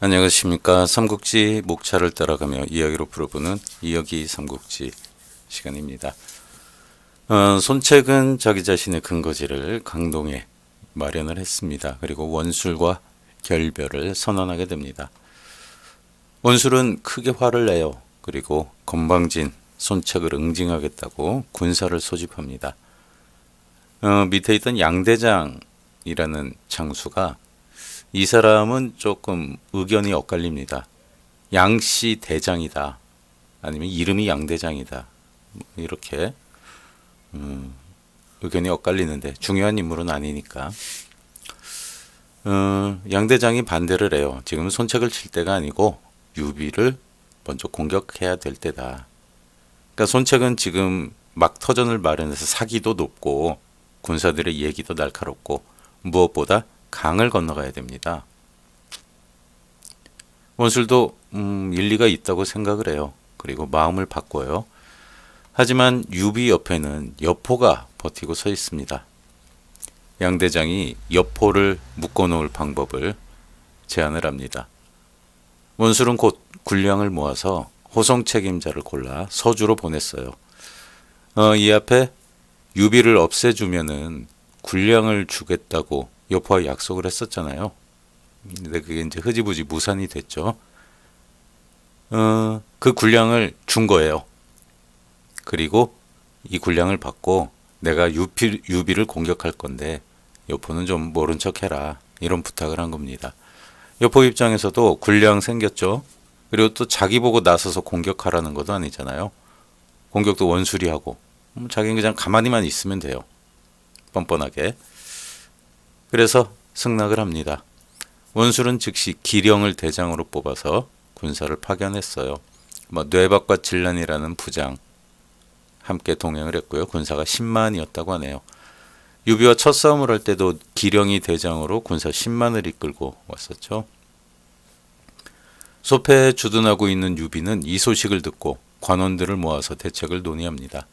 안녕하십니까. 삼국지 목차를 따라가며 이야기로 풀어보는 이야기 삼국지 시간입니다. 손책은 자기 자신의 근거지를 강동에 마련을 했습니다. 그리고 원술과 결별을 선언하게 됩니다. 원술은 크게 화를 내요. 그리고 건방진 손책을 응징하겠다고 군사를 소집합니다. 밑에 있던 양대장이라는 장수가 이 사람은 조금 의견이 엇갈립니다. 양씨 대장이다. 아니면 이름이 양대장이다. 이렇게 의견이 엇갈리는데 중요한 인물은 아니니까 양대장이 반대를 해요. 지금 손책을 칠 때가 아니고 유비를 먼저 공격해야 될 때다. 그러니까 손책은 지금 막터전을 마련해서 사기도 높고 군사들의 얘기도 날카롭고 무엇보다 강을 건너가야 됩니다. 원술도 일리가 있다고 생각을 해요. 그리고 마음을 바꿔요. 하지만 유비 옆에는 여포가 버티고 서 있습니다. 양대장이 여포를 묶어놓을 방법을 제안을 합니다. 원술은 곧 군량을 모아서 호송 책임자를 골라 서주로 보냈어요. 이 앞에 유비를 없애주면은 군량을 주겠다고 여포와 약속을 했었잖아요. 근데 그게 이제 흐지부지 무산이 됐죠. 그 군량을 준 거예요. 그리고 이 군량을 받고 내가 유비를 공격할 건데 여포는 좀 모른 척 해라. 이런 부탁을 한 겁니다. 여포 입장에서도 군량 생겼죠. 그리고 또 자기 보고 나서서 공격하라는 것도 아니잖아요. 공격도 원술이 하고 자기는 그냥 가만히만 있으면 돼요. 뻔뻔하게. 그래서 승낙을 합니다. 원술은 즉시 기령을 대장으로 뽑아서 군사를 파견했어요. 뇌박과 진란이라는 부장 함께 동행을 했고요. 군사가 10만이었다고 하네요. 유비와 첫 싸움을 할 때도 기령이 대장으로 군사 10만을 이끌고 왔었죠. 소패에 주둔하고 있는 유비는 이 소식을 듣고 관원들을 모아서 대책을 논의합니다.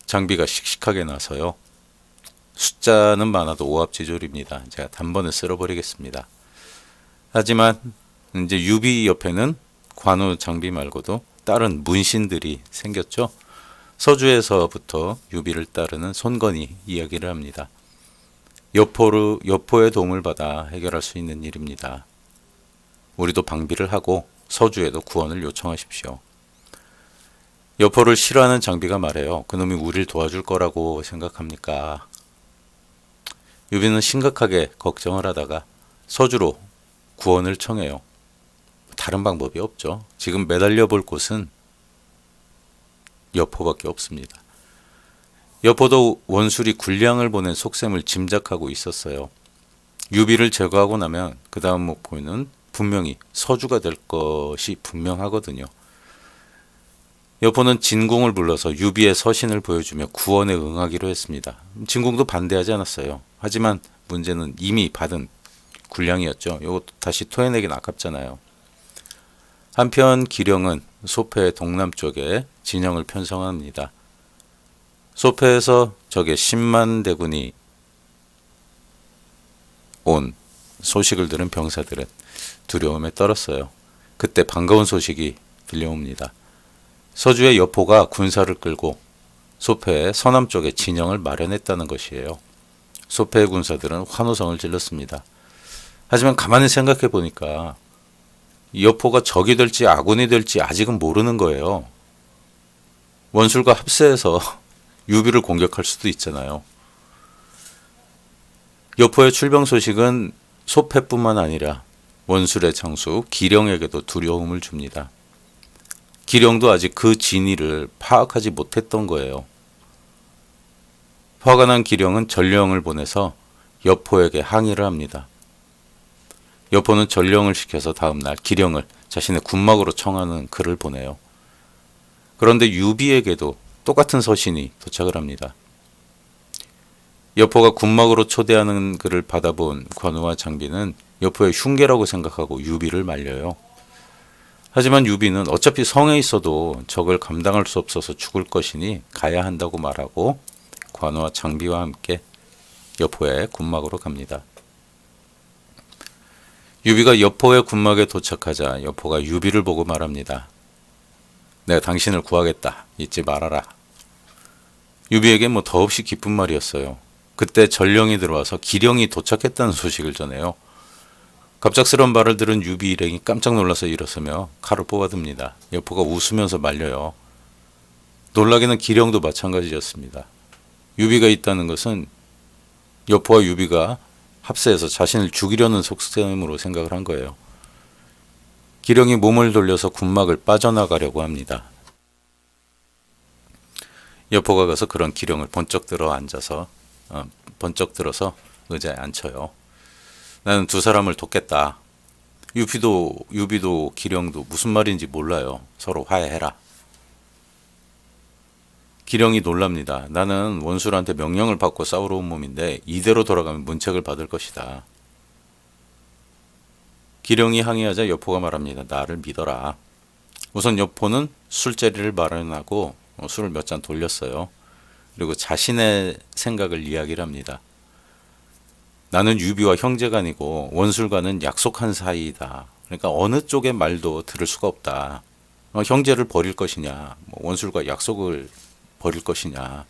장비가 씩씩하게 나서요. 숫자는 많아도 오합지졸입니다. 제가 단번에 쓸어버리겠습니다. 하지만 이제 유비 옆에는 관우 장비 말고도 다른 문신들이 생겼죠. 서주에서부터 유비를 따르는 손건이 이야기를 합니다. 여포의 도움을 받아 해결할 수 있는 일입니다. 우리도 방비를 하고 서주에도 구원을 요청하십시오. 여포를 싫어하는 장비가 말해요. 그놈이 우리를 도와줄 거라고 생각합니까? 유비는 심각하게 걱정을 하다가 서주로 구원을 청해요. 다른 방법이 없죠. 지금 매달려 볼 곳은 여포밖에 없습니다. 여포도 원술이 군량을 보낸 속셈을 짐작하고 있었어요. 유비를 제거하고 나면 그 다음 목표는 분명히 서주가 될 것이 분명하거든요. 여포는 진궁을 불러서 유비의 서신을 보여주며 구원에 응하기로 했습니다. 진궁도 반대하지 않았어요. 하지만 문제는 이미 받은 군량이었죠. 이것도 다시 토해내긴 아깝잖아요. 한편 기령은 소패의 동남쪽에 진영을 편성합니다. 소패에서 적의 10만 대군이 온 소식을 들은 병사들은 두려움에 떨었어요. 그때 반가운 소식이 들려옵니다. 서주의 여포가 군사를 끌고 소패의 서남쪽에 진영을 마련했다는 것이에요. 소패의 군사들은 환호성을 질렀습니다. 하지만 가만히 생각해 보니까 여포가 적이 될지 아군이 될지 아직은 모르는 거예요. 원술과 합세해서 유비를 공격할 수도 있잖아요. 여포의 출병 소식은 소패뿐만 아니라 원술의 장수 기령에게도 두려움을 줍니다. 기령도 아직 그 진위를 파악하지 못했던 거예요. 화가 난 기령은 전령을 보내서 여포에게 항의를 합니다. 여포는 전령을 시켜서 다음날 기령을 자신의 군막으로 청하는 글을 보내요. 그런데 유비에게도 똑같은 서신이 도착을 합니다. 여포가 군막으로 초대하는 글을 받아본 관우와 장비는 여포의 흉계라고 생각하고 유비를 말려요. 하지만 유비는 어차피 성에 있어도 적을 감당할 수 없어서 죽을 것이니 가야 한다고 말하고 관우와 장비와 함께 여포의 군막으로 갑니다. 유비가 여포의 군막에 도착하자 여포가 유비를 보고 말합니다. 내가 당신을 구하겠다. 잊지 말아라. 유비에게 뭐 더없이 기쁜 말이었어요. 그때 전령이 들어와서 기령이 도착했다는 소식을 전해요. 갑작스러운 말을 들은 유비 일행이 깜짝 놀라서 일어서며 칼을 뽑아듭니다. 여포가 웃으면서 말려요. 놀라기는 기령도 마찬가지였습니다. 유비가 있다는 것은 여포와 유비가 합세해서 자신을 죽이려는 속셈으로 생각을 한 거예요. 기령이 몸을 돌려서 군막을 빠져나가려고 합니다. 여포가 가서 그런 기령을 번쩍 들어서 의자에 앉혀요. 나는 두 사람을 돕겠다. 유비도 기령도 무슨 말인지 몰라요. 서로 화해해라. 기령이 놀랍니다. 나는 원술한테 명령을 받고 싸우러 온 몸인데 이대로 돌아가면 문책을 받을 것이다. 기령이 항의하자 여포가 말합니다. 나를 믿어라. 우선 여포는 술자리를 마련하고 술을 몇 잔 돌렸어요. 그리고 자신의 생각을 이야기를 합니다. 나는 유비와 형제가 아니고 원술과는 약속한 사이이다. 그러니까 어느 쪽의 말도 들을 수가 없다. 형제를 버릴 것이냐, 원술과 약속을 버릴 것이냐.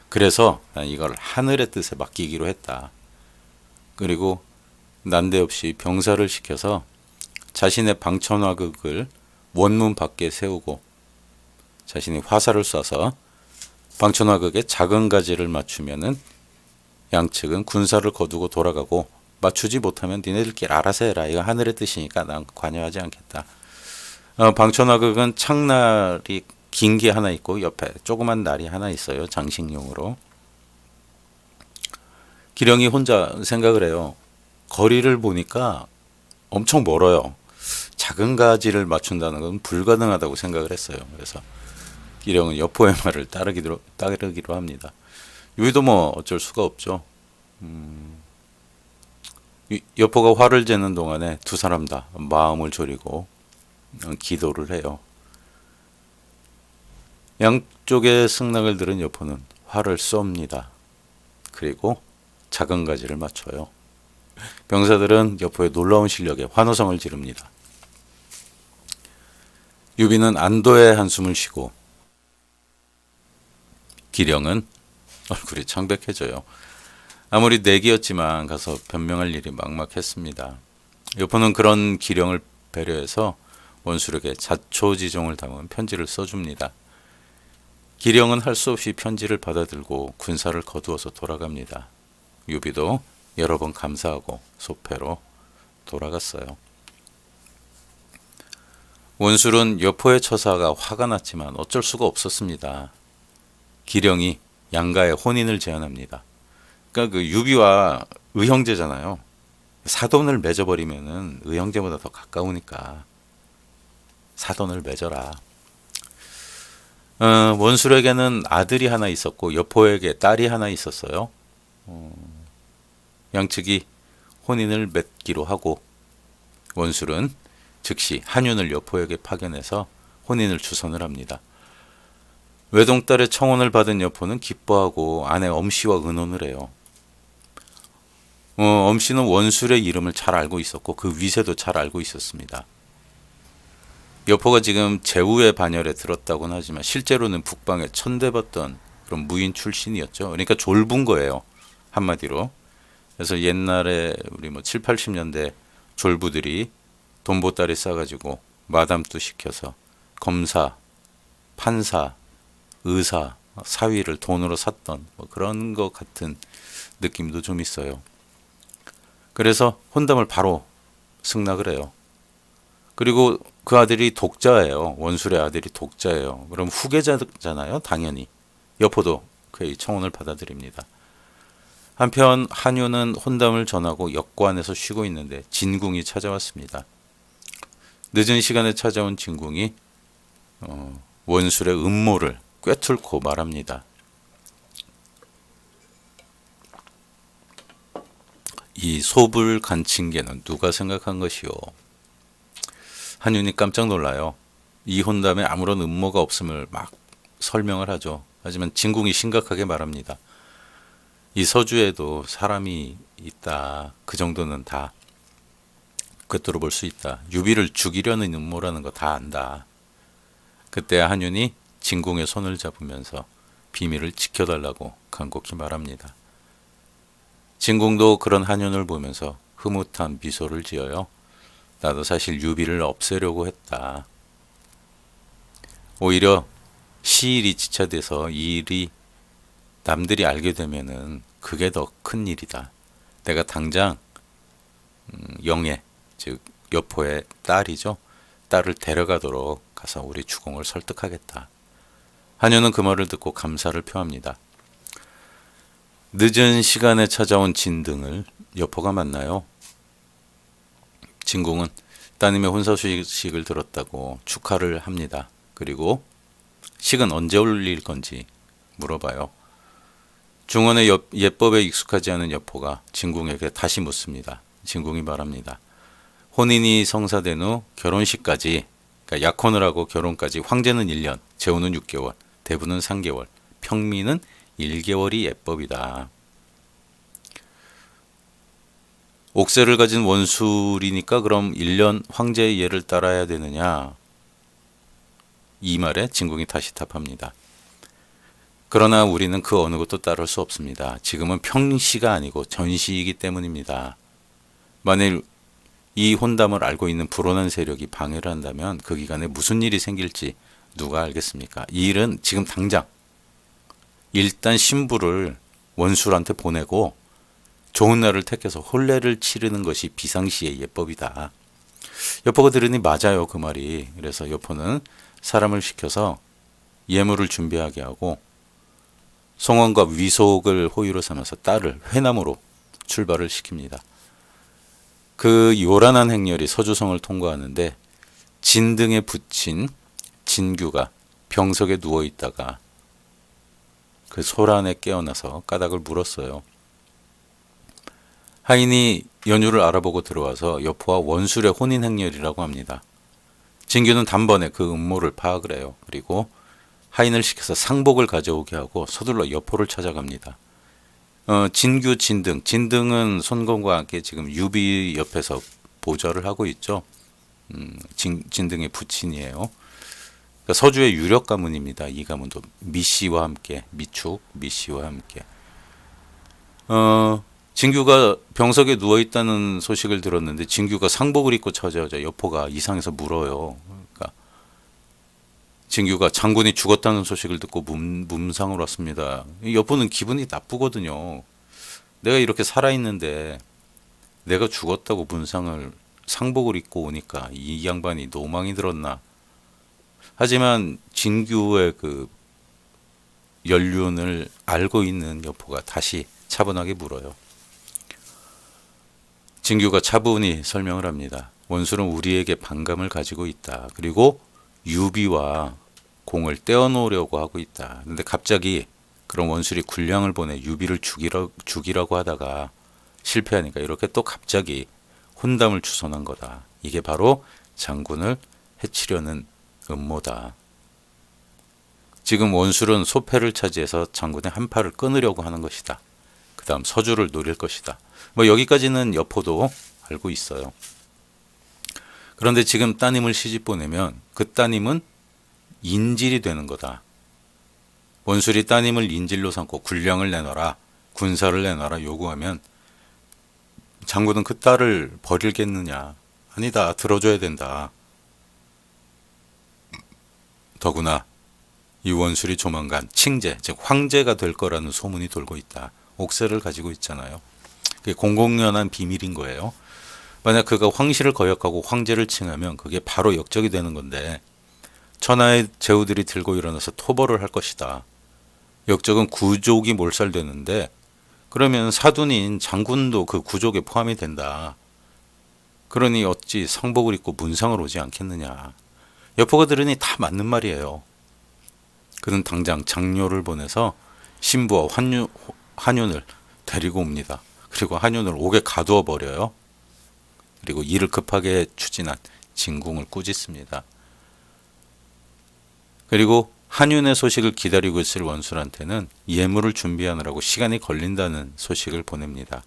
그래서 난 이걸 하늘의 뜻에 맡기기로 했다. 그리고 난데없이 병사를 시켜서 자신의 방천화극을 원문 밖에 세우고 자신이 화살을 쏴서 방천화극의 작은 가지를 맞추면은 양측은 군사를 거두고 돌아가고 맞추지 못하면 니네들끼리 알아서 해라. 이거 하늘의 뜻이니까 난 관여하지 않겠다. 방천화극은 창날이 긴 게 하나 있고 옆에 조그만 날이 하나 있어요. 장식용으로. 기령이 혼자 생각을 해요. 거리를 보니까 엄청 멀어요. 작은 가지를 맞춘다는 건 불가능하다고 생각을 했어요. 그래서 기령은 여포의 말을 따르기로 합니다. 유비도 뭐 어쩔 수가 없죠. 여포가 화를 재는 동안에 두 사람 다 마음을 졸이고 기도를 해요. 양쪽의 승낙을 들은 여포는 화를 쏩니다. 그리고 작은 가지를 맞춰요. 병사들은 여포의 놀라운 실력에 환호성을 지릅니다. 유비는 안도의 한숨을 쉬고 기령은 얼굴이 창백해져요. 아무리 내기였지만 가서 변명할 일이 막막했습니다. 여포는 그런 기령을 배려해서 원술에게 자초지종을 담은 편지를 써줍니다. 기령은 할 수 없이 편지를 받아들고 군사를 거두어서 돌아갑니다. 유비도 여러 번 감사하고 소패로 돌아갔어요. 원술은 여포의 처사가 화가 났지만 어쩔 수가 없었습니다. 기령이 양가의 혼인을 제안합니다. 그러니까 그 유비와 의형제잖아요. 사돈을 맺어버리면은 의형제보다 더 가까우니까 사돈을 맺어라. 원술에게는 아들이 하나 있었고 여포에게 딸이 하나 있었어요. 양측이 혼인을 맺기로 하고 원술은 즉시 한윤을 여포에게 파견해서 혼인을 주선을 합니다. 외동딸의 청혼을 받은 여포는 기뻐하고 아내 엄씨와 의논을 해요. 엄씨는 원술의 이름을 잘 알고 있었고 그 위세도 잘 알고 있었습니다. 여포가 지금 제후의 반열에 들었다고는 하지만 실제로는 북방에 천대받던 그런 무인 출신이었죠. 그러니까 졸분 거예요. 한마디로. 그래서 옛날에 우리 뭐 7, 80년대 졸부들이 돈보따리 싸가지고 마담도 시켜서 검사, 판사, 의사, 사위를 돈으로 샀던 뭐 그런 것 같은 느낌도 좀 있어요. 그래서 혼담을 바로 승낙을 해요. 그리고 그 아들이 독자예요. 원술의 아들이 독자예요. 그럼 후계자잖아요. 당연히. 여포도 그의 청혼을 받아들입니다. 한편 한유는 혼담을 전하고 역관에서 쉬고 있는데 진궁이 찾아왔습니다. 늦은 시간에 찾아온 진궁이 원술의 음모를 꿰뚫고 말합니다. 이 소불 간친계는 누가 생각한 것이오? 한윤이 깜짝 놀라요. 이 혼담에 아무런 음모가 없음을 막 설명을 하죠. 하지만 진궁이 심각하게 말합니다. 이 서주에도 사람이 있다. 그 정도는 다 겉으로 볼 수 있다. 유비를 죽이려는 음모라는 거 다 안다. 그때 한윤이 진궁의 손을 잡으면서 비밀을 지켜달라고 간곡히 말합니다. 진궁도 그런 한윤을 보면서 흐뭇한 미소를 지어요. 나도 사실 유비를 없애려고 했다. 오히려 시일이 지체돼서 이 일이 남들이 알게 되면은 그게 더 큰 일이다. 내가 당장 영애, 즉 여포의 딸이죠. 딸을 데려가도록 가서 우리 주공을 설득하겠다. 한유는 그 말을 듣고 감사를 표합니다. 늦은 시간에 찾아온 진등을 여포가 만나요. 진궁은 따님의 혼사 소식을 들었다고 축하를 합니다. 그리고 식은 언제 올릴 건지 물어봐요. 중원의 예법에 익숙하지 않은 여포가 진궁에게 다시 묻습니다. 진궁이 말합니다. 혼인이 성사된 후 결혼식까지, 그러니까 약혼을 하고 결혼까지 황제는 1년, 제후는 6개월, 대부는 3개월, 평민은 1개월이 예법이다. 옥새를 가진 원술이니까 그럼 1년 황제의 예를 따라야 되느냐? 이 말에 진궁이 다시 답합니다. 그러나 우리는 그 어느 것도 따를 수 없습니다. 지금은 평시가 아니고 전시이기 때문입니다. 만일 이 혼담을 알고 있는 불온한 세력이 방해를 한다면 그 기간에 무슨 일이 생길지 누가 알겠습니까? 이 일은 지금 당장 일단 신부를 원술한테 보내고 좋은 날을 택해서 혼례를 치르는 것이 비상시의 예법이다. 여포가 들으니 맞아요, 그 말이. 그래서 여포는 사람을 시켜서 예물을 준비하게 하고 송원과 위속을 호유로 삼아서 딸을 회남으로 출발을 시킵니다. 그 요란한 행렬이 서주성을 통과하는데 진등에 붙인 진규가 병석에 누워 있다가 그 소란에 깨어나서 까닭을 물었어요. 하인이 연유를 알아보고 들어와서 여포와 원술의 혼인 행렬이라고 합니다. 진규는 단번에 그 음모를 파악을 해요. 그리고 하인을 시켜서 상복을 가져오게 하고 서둘러 여포를 찾아갑니다. 진규, 진등. 진등은 손건과 함께 지금 유비 옆에서 보좌를 하고 있죠. 진등의 부친이에요. 그러니까 서주의 유력 가문입니다. 이 가문도 미씨와 함께, 미축, 미씨와 함께. 진규가 병석에 누워있다는 소식을 들었는데 진규가 상복을 입고 찾아오자 여포가 이상해서 물어요. 그러니까 진규가 장군이 죽었다는 소식을 듣고 문상을 왔습니다. 여포는 기분이 나쁘거든요. 내가 이렇게 살아있는데 내가 죽었다고 문상을 상복을 입고 오니까 이 양반이 노망이 들었나. 하지만 진규의 그 연륜을 알고 있는 여포가 다시 차분하게 물어요. 진규가 차분히 설명을 합니다. 원술은 우리에게 반감을 가지고 있다. 그리고 유비와 공을 떼어놓으려고 하고 있다. 근데 갑자기 그런 원술이 군량을 보내 유비를 죽이라고 하다가 실패하니까 이렇게 또 갑자기 혼담을 주선한 거다. 이게 바로 장군을 해치려는 음모다. 지금 원술은 소패를 차지해서 장군의 한팔을 끊으려고 하는 것이다. 그 다음 서주를 노릴 것이다. 뭐 여기까지는 여포도 알고 있어요. 그런데 지금 따님을 시집 보내면 그 따님은 인질이 되는 거다. 원술이 따님을 인질로 삼고 군량을 내놔라, 군사를 내놔라 요구하면 장군은 그 딸을 버리겠느냐. 아니다, 들어줘야 된다. 더구나 이 원술이 조만간 칭제, 즉 황제가 될 거라는 소문이 돌고 있다. 옥새를 가지고 있잖아요. 그게 공공연한 비밀인 거예요. 만약 그가 황실을 거역하고 황제를 칭하면 그게 바로 역적이 되는 건데 천하의 제후들이 들고 일어나서 토벌을 할 것이다. 역적은 구족이 몰살되는데 그러면 사둔인 장군도 그 구족에 포함이 된다. 그러니 어찌 상복을 입고 문상을 오지 않겠느냐. 여포가 들으니 다 맞는 말이에요. 그는 당장 장료를 보내서 신부와 한윤을 데리고 옵니다. 그리고 한윤을 옥에 가두어 버려요. 그리고 일을 급하게 추진한 진궁을 꾸짖습니다. 그리고 한윤의 소식을 기다리고 있을 원술한테는 예물을 준비하느라고 시간이 걸린다는 소식을 보냅니다.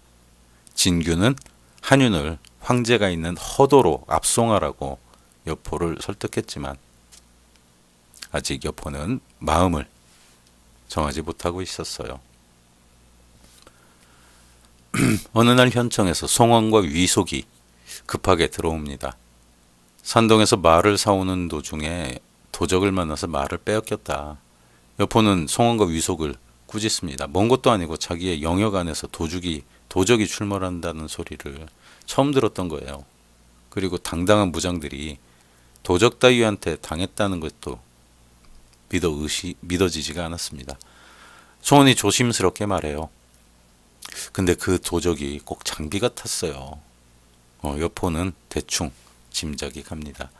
진규는 한윤을 황제가 있는 허도로 압송하라고 여포를 설득했지만 아직 여포는 마음을 정하지 못하고 있었어요. 어느 날 현청에서 송원과 위속이 급하게 들어옵니다. 산동에서 말을 사오는 도중에 도적을 만나서 말을 빼앗겼다. 여포는 송원과 위속을 꾸짖습니다. 먼 것도 아니고 자기의 영역 안에서 도적이 출몰한다는 소리를 처음 들었던 거예요. 그리고 당당한 무장들이 도적 따위한테 당했다는 것도 믿어지지가 않았습니다. 송원이 조심스럽게 말해요. 근데 그 도적이 꼭 장비 같았어요. 여포는 대충 짐작이 갑니다.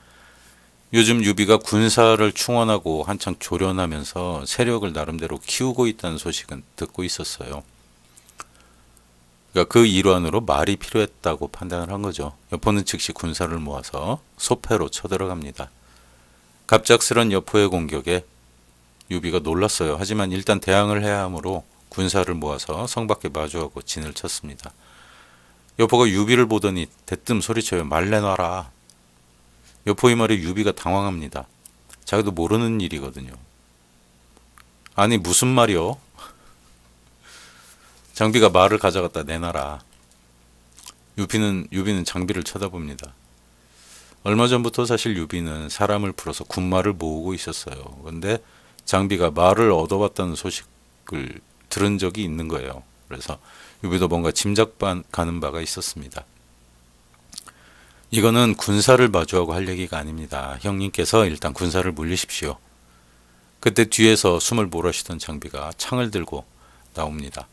요즘 유비가 군사를 충원하고 한창 조련하면서 세력을 나름대로 키우고 있다는 소식은 듣고 있었어요. 그러니까 그 일환으로 말이 필요했다고 판단을 한 거죠. 여포는 즉시 군사를 모아서 소패로 쳐들어갑니다. 갑작스런 여포의 공격에 유비가 놀랐어요. 하지만 일단 대항을 해야 하므로 군사를 모아서 성 밖에 마주하고 진을 쳤습니다. 여포가 유비를 보더니 대뜸 소리쳐요. 말 내놔라. 여포의 말에 유비가 당황합니다. 자기도 모르는 일이거든요. 아니 무슨 말이요? 장비가 말을 가져갔다 내놔라. 유비는 장비를 쳐다봅니다. 얼마 전부터 사실 유비는 사람을 풀어서 군마를 모으고 있었어요. 그런데 장비가 말을 얻어왔다는 소식을 들은 적이 있는 거예요. 그래서 유비도 뭔가 짐작 가는 바가 있었습니다. 이거는 군사를 마주하고 할 얘기가 아닙니다. 형님께서 일단 군사를 물리십시오. 그때 뒤에서 숨을 몰아쉬던 장비가 창을 들고 나옵니다.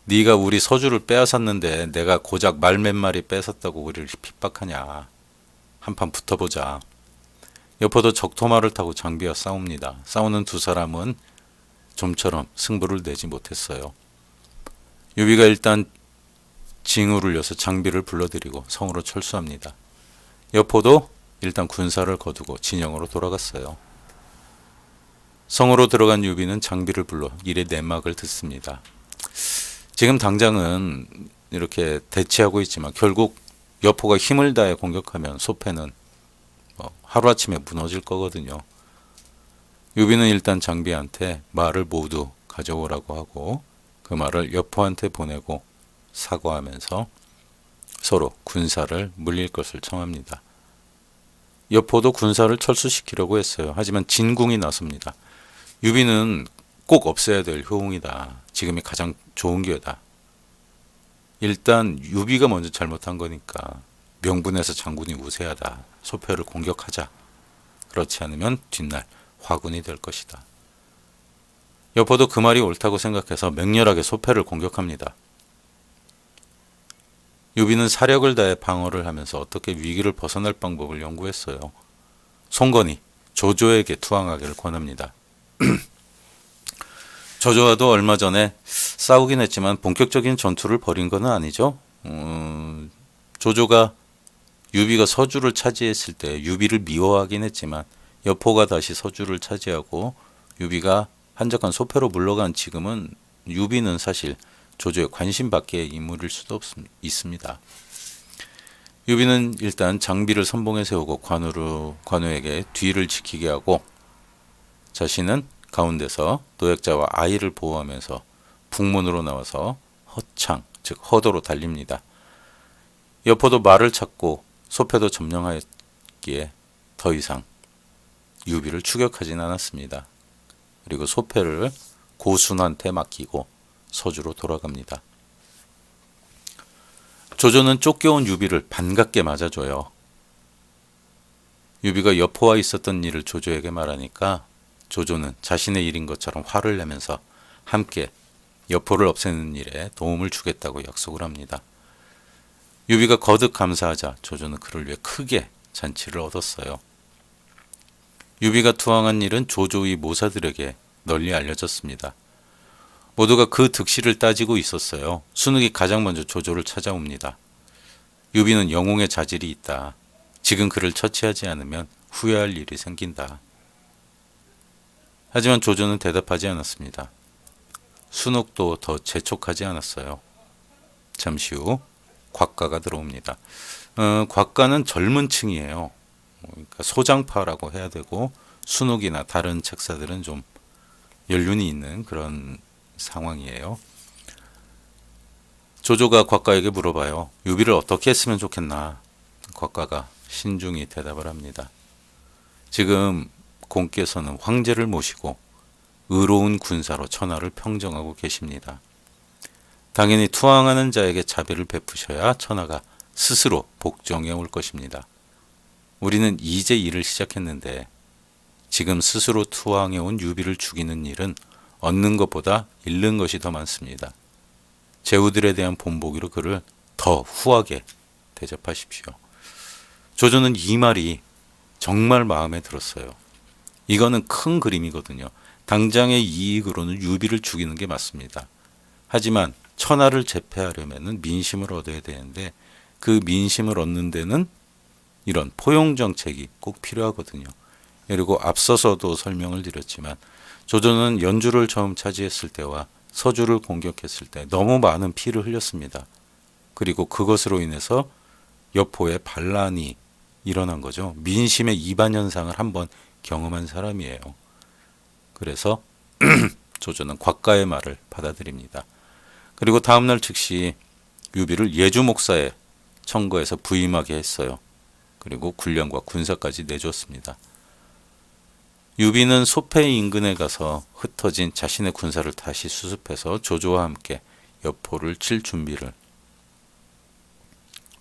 네가 우리 서주를 빼앗았는데 내가 고작 말 몇 마리 뺏었다고 우리를 핍박하냐. 한판 붙어보자. 여포도 적토마를 타고 장비와 싸웁니다. 싸우는 두 사람은 좀처럼 승부를 내지 못했어요. 유비가 일단 징후를 여서 장비를 불러들이고 성으로 철수합니다. 여포도 일단 군사를 거두고 진영으로 돌아갔어요. 성으로 들어간 유비는 장비를 불러 일의 내막을 듣습니다. 지금 당장은 이렇게 대치하고 있지만 결국 여포가 힘을 다해 공격하면 소패는 하루아침에 무너질 거거든요. 유비는 일단 장비한테 말을 모두 가져오라고 하고 그 말을 여포한테 보내고 사과하면서 서로 군사를 물릴 것을 청합니다. 여포도 군사를 철수시키려고 했어요. 하지만 진궁이 나섭니다. 유비는 꼭 없애야 될 효웅이다. 지금이 가장 좋은 기회다. 일단 유비가 먼저 잘못한 거니까 명분에서 장군이 우세하다. 소패를 공격하자. 그렇지 않으면 뒷날 화군이 될 것이다. 여포도 그 말이 옳다고 생각해서 맹렬하게 소패를 공격합니다. 유비는 사력을 다해 방어를 하면서 어떻게 위기를 벗어날 방법을 연구했어요. 송건이 조조에게 투항하기를 권합니다. 조조와도 얼마 전에 싸우긴 했지만 본격적인 전투를 벌인 건 아니죠. 조조가 유비가 서주를 차지했을 때 유비를 미워하긴 했지만 여포가 다시 서주를 차지하고 유비가 한적한 소패로 물러간 지금은 유비는 사실 조조의 관심 밖의 인물일 수도 있습니다. 유비는 일단 장비를 선봉에 세우고 관우에게 뒤를 지키게 하고 자신은 가운데서 노약자와 아이를 보호하면서 북문으로 나와서 허창, 즉 허도로 달립니다. 여포도 말을 찾고 소패도 점령하였기에 더 이상 유비를 추격하진 않았습니다. 그리고 소패를 고순한테 맡기고 서주로 돌아갑니다. 조조는 쫓겨온 유비를 반갑게 맞아줘요. 유비가 여포와 있었던 일을 조조에게 말하니까 조조는 자신의 일인 것처럼 화를 내면서 함께 여포를 없애는 일에 도움을 주겠다고 약속을 합니다. 유비가 거듭 감사하자 조조는 그를 위해 크게 잔치를 얻었어요. 유비가 투항한 일은 조조의 모사들에게 널리 알려졌습니다. 모두가 그 득실을 따지고 있었어요. 순욱이 가장 먼저 조조를 찾아옵니다. 유비는 영웅의 자질이 있다. 지금 그를 처치하지 않으면 후회할 일이 생긴다. 하지만 조조는 대답하지 않았습니다. 순욱도 더 재촉하지 않았어요. 잠시 후 곽가가 들어옵니다. 곽가는 젊은 층이에요. 그러니까 소장파라고 해야 되고 순욱이나 다른 책사들은 좀 연륜이 있는 그런 상황이에요. 조조가 곽가에게 물어봐요. 유비를 어떻게 했으면 좋겠나? 곽가가 신중히 대답을 합니다. 지금 공께서는 황제를 모시고 의로운 군사로 천하를 평정하고 계십니다. 당연히 투항하는 자에게 자비를 베푸셔야 천하가 스스로 복종해 올 것입니다. 우리는 이제 일을 시작했는데 지금 스스로 투항해 온 유비를 죽이는 일은 얻는 것보다 잃는 것이 더 많습니다. 제후들에 대한 본보기로 그를 더 후하게 대접하십시오. 조조는 이 말이 정말 마음에 들었어요. 이거는 큰 그림이거든요. 당장의 이익으로는 유비를 죽이는 게 맞습니다. 하지만 천하를 제패하려면 민심을 얻어야 되는데 그 민심을 얻는 데는 이런 포용 정책이 꼭 필요하거든요. 그리고 앞서서도 설명을 드렸지만 조조는 연주를 처음 차지했을 때와 서주를 공격했을 때 너무 많은 피를 흘렸습니다. 그리고 그것으로 인해서 여포의 반란이 일어난 거죠. 민심의 이반 현상을 한번 경험한 사람이에요. 그래서 조조는 곽가의 말을 받아들입니다. 그리고 다음날 즉시 유비를 예주 목사에 청거해서 부임하게 했어요. 그리고 군량과 군사까지 내줬습니다. 유비는 소패 인근에 가서 흩어진 자신의 군사를 다시 수습해서 조조와 함께 여포를 칠 준비를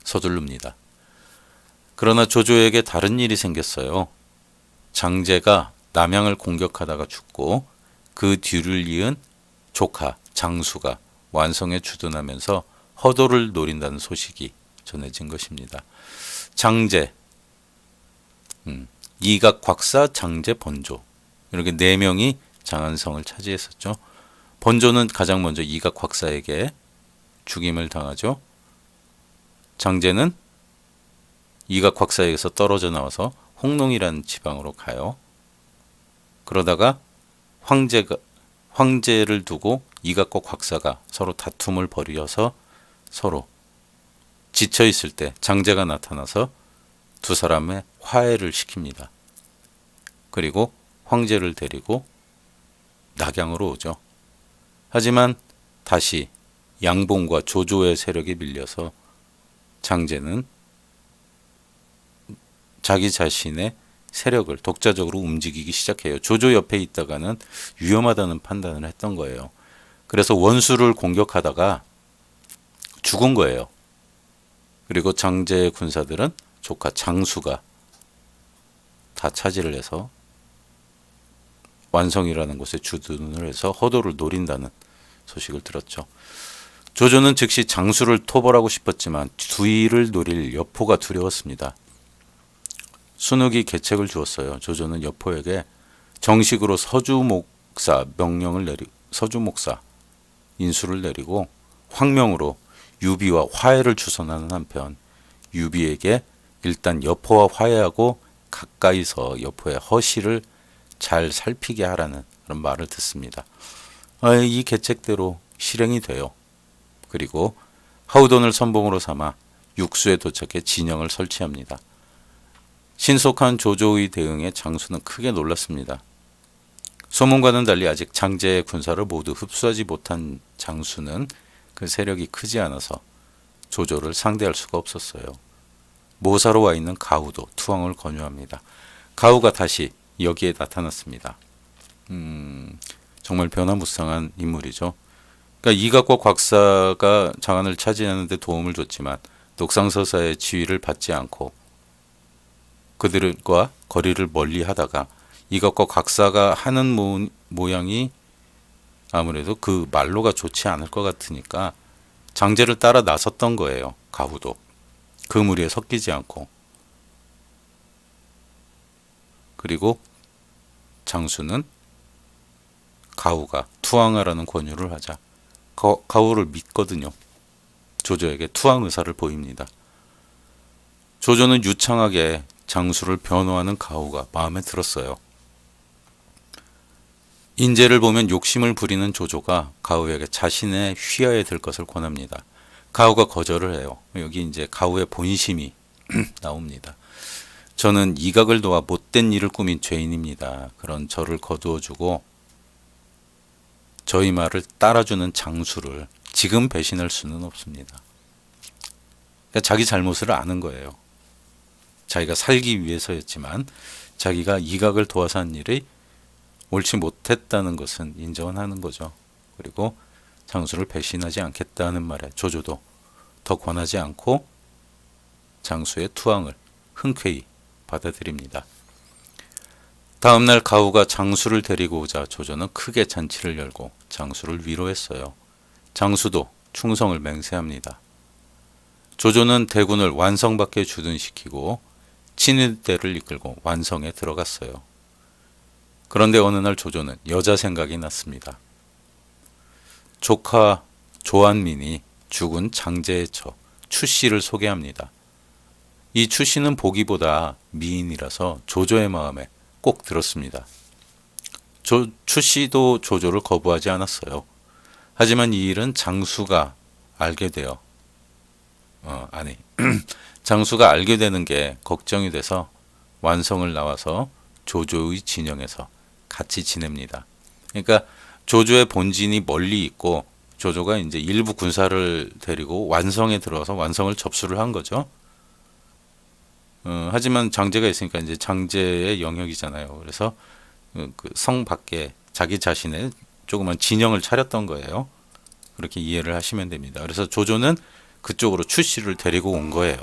서두릅니다. 그러나 조조에게 다른 일이 생겼어요. 장제가 남양을 공격하다가 죽고 그 뒤를 이은 조카 장수가 완성에 주둔하면서 허도를 노린다는 소식이 전해진 것입니다. 장제, 이각, 곽사, 장제, 번조 이렇게 네 명이 장안성을 차지했었죠. 번조는 가장 먼저 이각, 곽사에게 죽임을 당하죠. 장제는 이각, 곽사에게서 떨어져 나와서 홍농이라는 지방으로 가요. 그러다가 황제를 두고 이각과 곽사가 서로 다툼을 벌여서 서로 지쳐 있을 때 장제가 나타나서 두 사람의 화해를 시킵니다. 그리고 황제를 데리고 낙양으로 오죠. 하지만 다시 양봉과 조조의 세력에 밀려서 장제는 자기 자신의 세력을 독자적으로 움직이기 시작해요. 조조 옆에 있다가는 위험하다는 판단을 했던 거예요. 그래서 원수를 공격하다가 죽은 거예요. 그리고 장제의 군사들은 조카 장수가 다 차지를 해서 완성이라는 곳에 주둔을 해서 허도를 노린다는 소식을 들었죠. 조조는 즉시 장수를 토벌하고 싶었지만 뒤를 노릴 여포가 두려웠습니다. 순욱이 계책을 주었어요. 조조는 여포에게 정식으로 서주목사 인수를 내리고 황명으로 유비와 화해를 주선하는 한편 유비에게 일단 여포와 화해하고 가까이서 여포의 허실을 잘 살피게 하라는 그런 말을 듣습니다. 이 계책대로 실행이 돼요. 그리고 하우돈을 선봉으로 삼아 육수에 도착해 진영을 설치합니다. 신속한 조조의 대응에 장수는 크게 놀랐습니다. 소문과는 달리 아직 장제의 군사를 모두 흡수하지 못한 장수는 그 세력이 크지 않아서 조조를 상대할 수가 없었어요. 모사로 와 있는 가후도 투항을 권유합니다. 가후가 다시 여기에 나타났습니다. 정말 변화무쌍한 인물이죠. 그러니까 이각과 곽사가 장안을 차지하는 데 도움을 줬지만 녹상서사의 지위를 받지 않고 그들과 거리를 멀리 하다가 이각과 곽사가 하는 모양이 아무래도 그 말로가 좋지 않을 것 같으니까 장제를 따라 나섰던 거예요. 가후도. 그 무리에 섞이지 않고. 그리고 장수는 가후가 투항하라는 권유를 하자 가후를 믿거든요. 조조에게 투항 의사를 보입니다. 조조는 유창하게 장수를 변호하는 가후가 마음에 들었어요. 인재를 보면 욕심을 부리는 조조가 가후에게 자신의 휘하에 들 것을 권합니다. 가후가 거절을 해요. 여기 이제 가후의 본심이 나옵니다. 저는 이각을 도와 못된 일을 꾸민 죄인입니다. 그런 저를 거두어주고 저희 말을 따라주는 장수를 지금 배신할 수는 없습니다. 그러니까 자기 잘못을 아는 거예요. 자기가 살기 위해서였지만 자기가 이각을 도와서 한 일이 옳지 못했다는 것은 인정하는 거죠. 그리고 장수를 배신하지 않겠다는 말에 조조도 더 권하지 않고 장수의 투항을 흔쾌히 받아들입니다. 다음날 가후가 장수를 데리고 오자 조조는 크게 잔치를 열고 장수를 위로했어요. 장수도 충성을 맹세합니다. 조조는 대군을 완성 밖에 주둔시키고 친위대를 이끌고 완성에 들어갔어요. 그런데 어느 날 조조는 여자 생각이 났습니다. 조카 조한민이 죽은 장제의 처 추씨를 소개합니다. 이 추씨는 보기보다 미인이라서 조조의 마음에 꼭 들었습니다. 추씨도 조조를 거부하지 않았어요. 하지만 이 일은 장수가 알게 되어 장수가 알게 되는 게 걱정이 돼서 완성을 나와서 조조의 진영에서 같이 지냅니다. 그러니까 조조의 본진이 멀리 있고 조조가 이제 일부 군사를 데리고 완성에 들어와서 완성을 접수를 한 거죠. 하지만 장제가 있으니까 이제 장제의 영역이잖아요. 그래서 그 성 밖에 자기 자신의 조그만 진영을 차렸던 거예요. 그렇게 이해를 하시면 됩니다. 그래서 조조는 그쪽으로 추씨를 데리고 온 거예요.